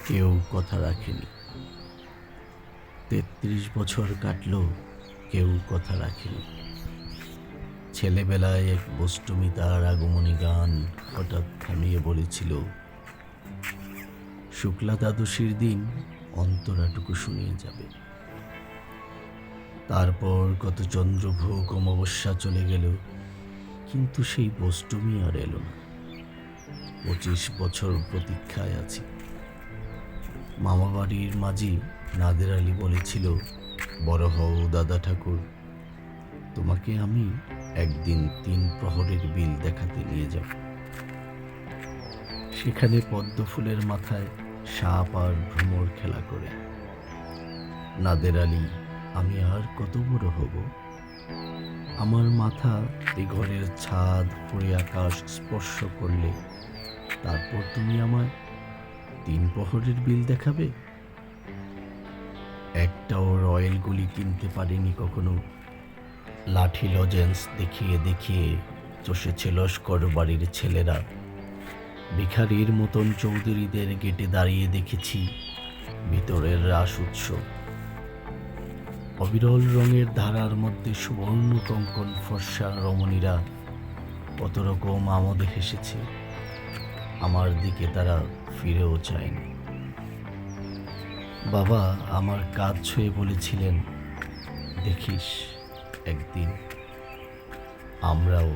কেউ কথা রাখেনি। ৩৩ বছর কাটল, কেউ কথা রাখেনি। ছেলেবেলায় এক বষ্টমী তার আগমনী গান হঠাৎ থামিয়ে বলেছিল, শুক্লা দ্বাদশীর দিন অন্তরাটুকু শুনিয়ে যাবে। তারপর কত চন্দ্রভোগ অমাবস্যা চলে গেল, কিন্তু সেই বষ্টমী আর এলো না। ২৫ বছর প্রতীক্ষায় আছি। মামাবাড়ির মাঝি নাদের আলী বলেছিল, বড় হও দাদা ঠাকুর, তোমাকে আমি একদিন ৩ প্রহরের বিল দেখাতে নিয়ে যাব। সেখানে পদ্ম ফুলের মাথায় সাপ আর ভ্রমর খেলা করে। নাদের আলী, আমি আর কত বড় হব? আমার মাথা এই ঘরের ছাদ পড়ে আকাশ স্পর্শ করলে তারপর তুমি আমায় ৩ প্রহরের বিল দেখাবে? একটাও রয়্যাল গুলি কিনতে পারিনি কখনো। লাঠি লজেন্স দেখিয়ে দেখিয়ে চষেছে লস্কর বাড়ির ছেলেরা। ভিখারির মতন চৌধুরীদের গেটে দাঁড়িয়ে দেখেছি ভিতরের রাস উৎসব। অবিরল রঙের ধারার মধ্যে সুবর্ণ কঙ্কন ফর্সা রমণীরা কত রকম আমোদে হেসেছে। আমার দিকে তারা ফিরেও চায়নি। বাবা আমার কাঁধ ছুঁয়ে বলেছিলেন, দেখিস একদিন আমরাও।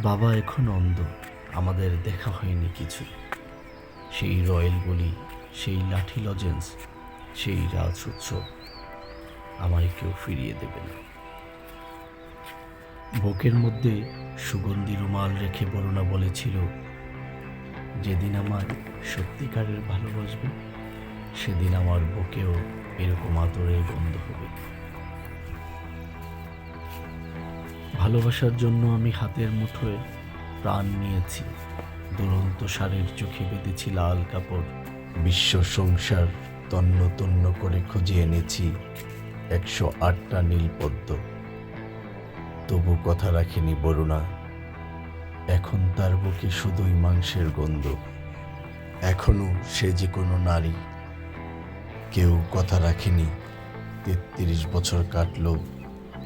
বাবা এখন অন্ধ, আমাদের দেখা হয়নি কিছু। সেই রয়্যাল গুলি, সেই লাঠি লজেন্স, সেই রাজ উৎসব আমায় কেউ ফিরিয়ে দেবে না। বুকের মধ্যে সুগন্ধি রুমাল রেখে বরুণা বলেছিল, যেদিন আমার সত্যিকারের ভালোবাসবে সেদিন আমার বুকেও এরকম আদরের গন্ধ হবে। ভালোবাসার জন্য আমি হাতের মুঠোয় প্রাণ নিয়েছি। দুরন্ত সারের চোখে বেঁধেছি লাল কাপড়। বিশ্ব সংসার তন্ন তন্ন করে খুঁজে এনেছি ১০৮টা নীলপদ্ম। তবু কথা রাখেনি বরুণা। এখন তার বুকে শুধুই মাংসের গন্ধ। এখনো সে যে কোনো নারী। কেউ কথা রাখেনি। ৩৩ বছর কাটলো,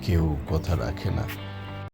কেউ কথা রাখে না।